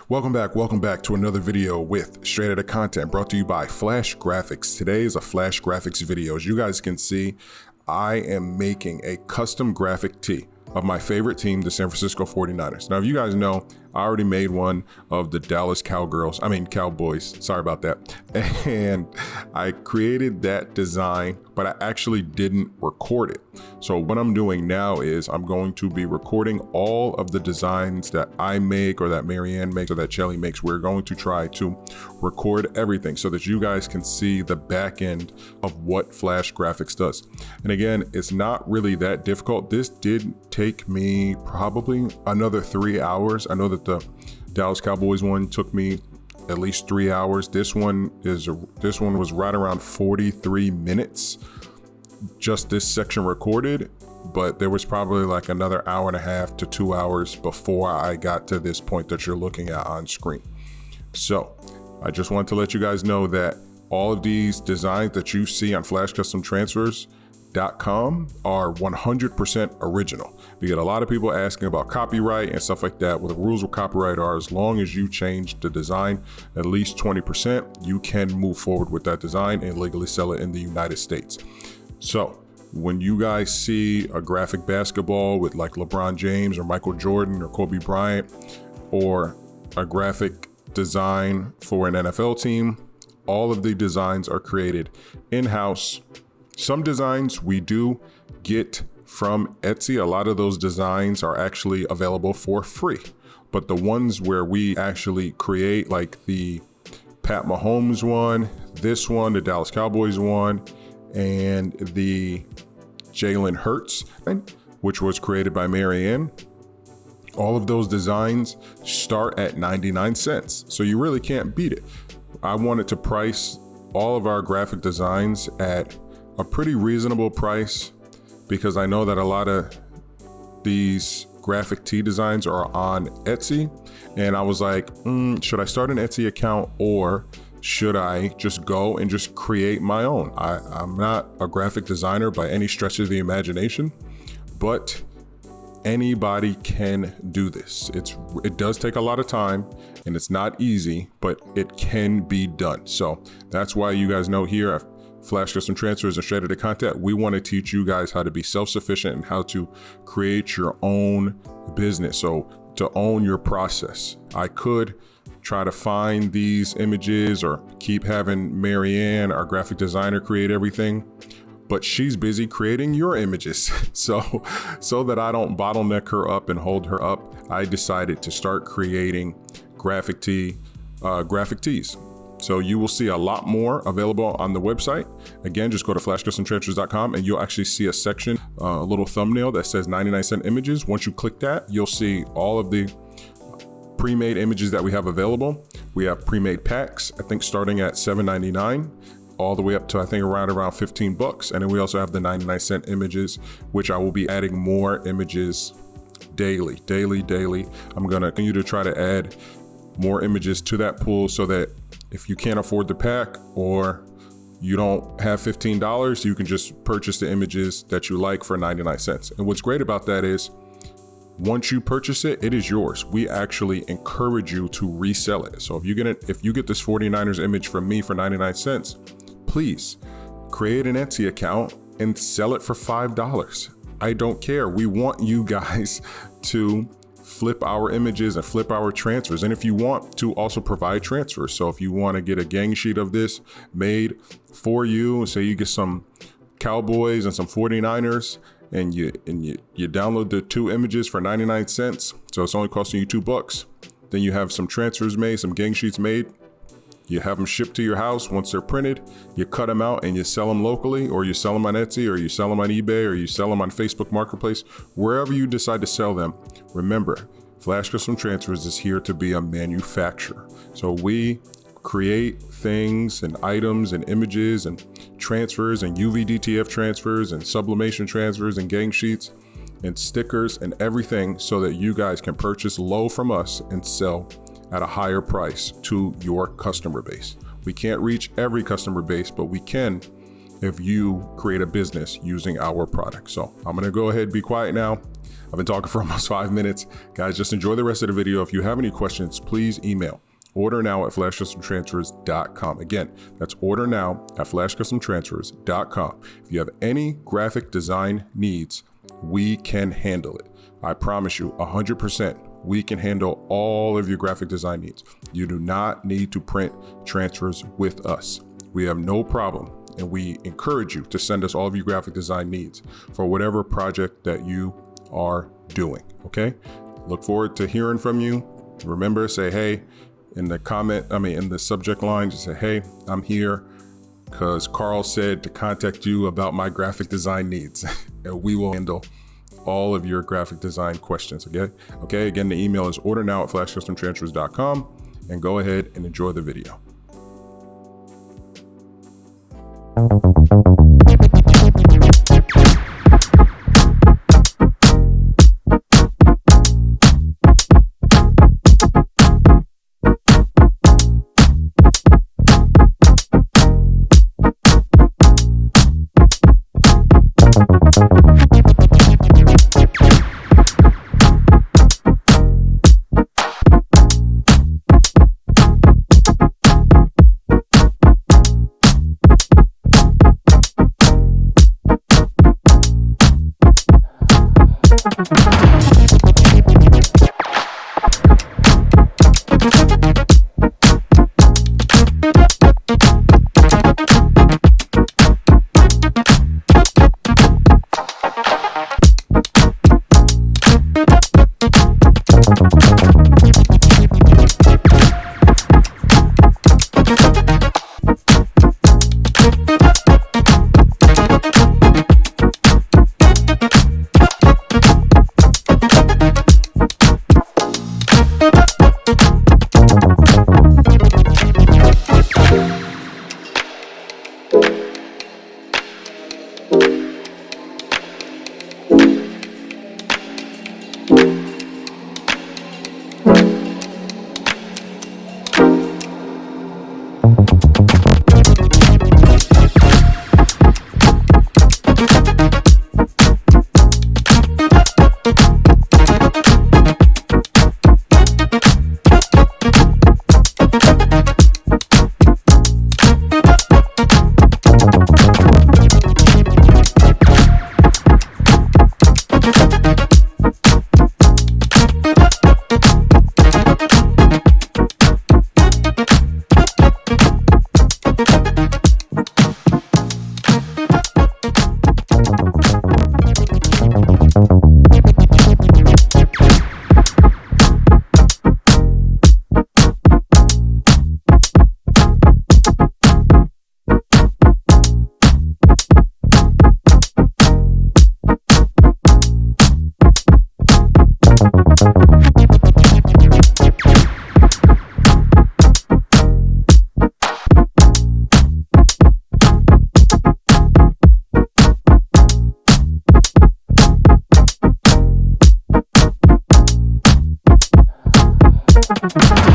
Welcome back to another video with Straight Outta Content brought to you by Flash Graphics. Today is a Flash Graphics video. As you guys can see, I am making a custom graphic tee of my favorite team, the San Francisco 49ers. Now, if you guys know, I already made one of the Dallas Cowboys, sorry about that. And I created that design, but I actually didn't record it. So what I'm doing now is I'm going to be recording all of the designs that I make or that Marianne makes or that Shelly makes. We're going to try to record everything so that you guys can see the back end of what Flash Graphics does. And again, it's not really that difficult. This did take me probably another 3 hours. I know that the Dallas Cowboys one took me at least 3 hours. This one was right around 43 minutes, just this section recorded, but there was probably like another hour and a half to 2 hours before I got to this point that you're looking at on screen. So I just want to let you guys know that all of these designs that you see on FlashCustomTransfers.com are 100% original. We get a lot of people asking about copyright and stuff like that. Well, the rules of copyright are as long as you change the design at least 20%, you can move forward with that design and legally sell it in the United States. So when you guys see a graphic basketball with like LeBron James or Michael Jordan or Kobe Bryant, or a graphic design for an NFL team, all of the designs are created in-house. Some designs we do get from Etsy. A lot of those designs are actually available for free, but the ones where we actually create, like the Pat Mahomes one, this one, the Dallas Cowboys one, and the Jalen Hurts, which was created by Marianne, all of those designs start at 99 cents. So you really can't beat it. I wanted to price all of our graphic designs at a pretty reasonable price, because I know that a lot of these graphic tee designs are on Etsy, and I was like, should I start an Etsy account or should I just go and just create my own? I'm not a graphic designer by any stretch of the imagination, but anybody can do this. It does take a lot of time and it's not easy, but it can be done. So that's why you guys know here at Flash Custom Transfers and Straight Outta Content, we want to teach you guys how to be self-sufficient and how to create your own business. So to own your process. I could try to find these images or keep having Marianne, our graphic designer, create everything, but she's busy creating your images. So that I don't bottleneck her up and hold her up, I decided to start creating graphic tees. So you will see a lot more available on the website. Again, just go to FlashCustomTransfers.com and you'll actually see a section, a little thumbnail that says 99-cent images. Once you click that, you'll see all of the pre-made images that we have available. We have pre-made packs, I think starting at $7.99, all the way up to I think around $15. And then we also have the 99-cent images, which I will be adding more images daily. I'm gonna continue to try to add more images to that pool so that if you can't afford the pack or you don't have $15, you can just purchase the images that you like for 99 cents. And what's great about that is once you purchase it, it is yours. We actually encourage you to resell it. So if you get this 49ers image from me for 99 cents, please create an Etsy account and sell it for $5. I don't care. We want you guys to flip our images and flip our transfers. And if you want to also provide transfers, so if you want to get a gang sheet of this made for you, say you get some Cowboys and some 49ers, and you download the 2 images for 99 cents, so it's only costing you $2. Then you have some transfers made, some gang sheets made. You have them shipped to your house. Once they're printed, you cut them out and you sell them locally, or you sell them on Etsy, or you sell them on eBay, or you sell them on Facebook Marketplace, wherever you decide to sell them. Remember, Flash Custom Transfers is here to be a manufacturer. So we create things and items and images and transfers and UV-DTF transfers and sublimation transfers and gang sheets and stickers and everything so that you guys can purchase low from us and sell at a higher price to your customer base. We can't reach every customer base, but we can if you create a business using our product. So I'm gonna go ahead and be quiet now. I've been talking for almost 5 minutes. Guys, just enjoy the rest of the video. If you have any questions, please email ordernow@flashcustomtransfers.com. Again, that's ordernow@flashcustomtransfers.com. If you have any graphic design needs, we can handle it. I promise you 100%. We can handle all of your graphic design needs. You do not need to print transfers with us. We have no problem, and we encourage you to send us all of your graphic design needs for whatever project that you are doing, okay? Look forward to hearing from you. Remember, say hey in the subject line, just say, hey, I'm here because Carl said to contact you about my graphic design needs, and we will handle all of your graphic design questions, okay? Again, the email is ordernow@flashcustomtransfers.com, and go ahead and enjoy the video. Thank you.